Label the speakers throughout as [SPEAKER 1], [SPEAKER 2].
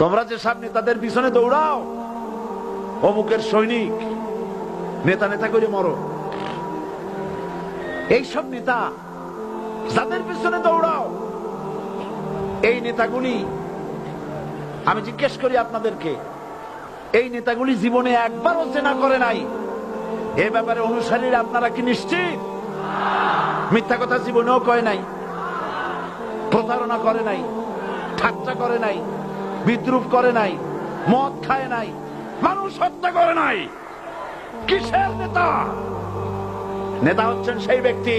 [SPEAKER 1] তোমরা যে সব নেতাদের পিছনে দৌড়াও, অমুকের সৈনিক, নেতা নেতা করে মরো, এইসব নেতা যাদের পিছনে দৌড়াও, এই নেতাগুলি, আমি জিজ্ঞেস করি আপনাদেরকে, এই নেতাগুলি জীবনে একবারও জেনা করে নাই। এ ব্যাপারে অনুসারীরা আপনারা কি নিশ্চিত? মিথ্যা কথা জীবনেও কয় নাই, প্রতারণা করে নাই, ঠাট্টা করে নাই, বিদ্রুপ করে নাই, মদ খায় নাই, মানুষ হত্যা করে নাই। কিসের নেতা? নেতা হচ্ছেন সেই ব্যক্তি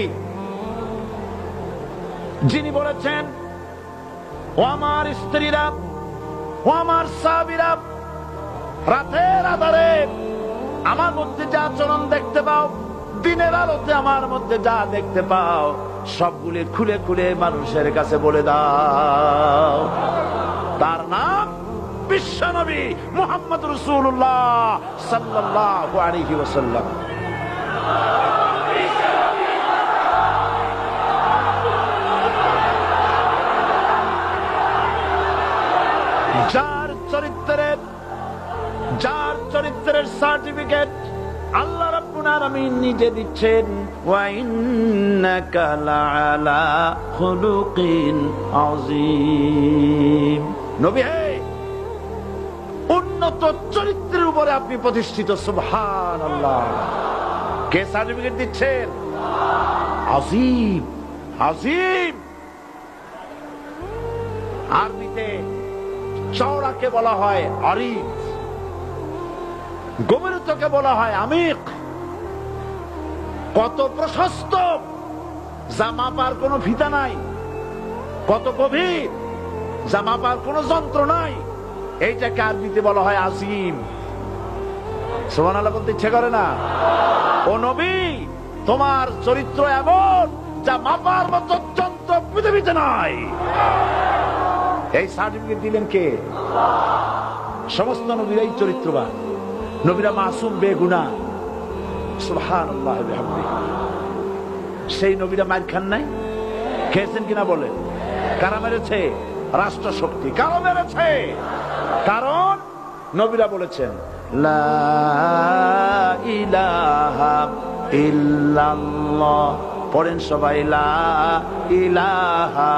[SPEAKER 1] যিনি বলেছেন, ও আমার স্ত্রীরা, ও আমার সাহাবীরা, রাতের আধারে আমার মধ্যে যা আচরণ দেখতে পাও, দিনের আলোতে আমার মধ্যে যা দেখতে পাও, সবগুলি খুলে খুলে মানুষের কাছে বলে দাও। তার নাম বিশ্বনবী মুহাম্মদ রাসূলুল্লাহ সাল্লাল্লাহু আলাইহি ওয়াসাল্লাম। যার চরিত্রের সার্টিফিকেট আল্লাহ রাব্বুল আলামিন নিজে দিচ্ছেন, ওয়া ইন্নাকা লাআলা খুলুকিন আযীম। নবী হে, উন্নত চরিত্রের উপরে আপনি প্রতিষ্ঠিত। সুবহানাল্লাহ। কে সার্টিফিকেট দিচ্ছেন? আযীম, আযীম। আরবিতে চওড়াকে বলা হয় আরিদ, গভীরতাকে বলা হয় আমিক। কত প্রশস্ত, যা মাপার কোনো ফিতা নাই, কত গভীর, যা মাপার কোনো যন্ত্র নাই, এইটাকে আরবিতে বলা হয় আজিম। সুবহানাল্লাহ বলতে ইচ্ছে করে না? ও নবী, তোমার চরিত্র এমন যা মাপার মতো যন্ত্র পৃথিবীতে নাই। এই সার্টিফিকেট দিলেন কে? সমস্ত নবীরাই চরিত্রবান, নবীরা মাসুম, বেগুনাহ। সুবহানাল্লাহ বিহামদিহি। সেই নবীরা মার খান নাই? খেয়েছেন কিনা বলে? কারা মেরেছে? রাষ্ট্র শক্তি। কারা মেরেছে? কারণ নবীরা বলেছেন লা ইলাহা ইল্লাল্লাহ। পড়েন সবাই, লা ইলাহা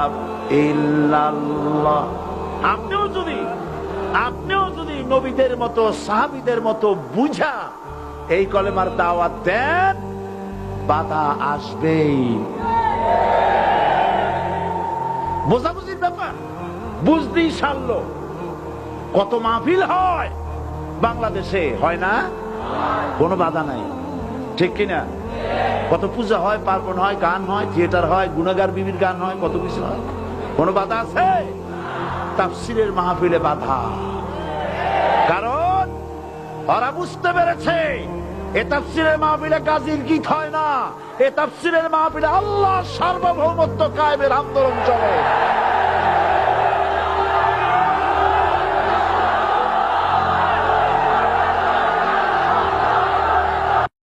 [SPEAKER 1] ইল্লাল্লাহ। আপনিও যদি নবীদের মতো, সাহাবীদের মতো বুঝা এই কলেমার দাওয়াত দেন, বাধা আসবেই। বোঝাবুঝির ব্যাপার, বুঝতেই সারল। কত মাহফিল হয় বাংলাদেশে, হয় না? কোনো বাধা নাই, ঠিক কিনা? কত পূজা হয়, পার্বণ হয়, গান হয়, থিয়েটার হয়, গুনাহগার বিবির গান হয়, কত কিছু হয়। কোনো বাধা আছে? তাফসীরের মাহফিলে বাধা। কারণ ওরা বুঝতে পেরেছে এ তাফসীরের মাহফিলে গাজীর গীত হয় না, এ তাফসীরের মাহফিলে আল্লাহর সার্বভৌমত্ব কায়েমের আন্দোলন চলে।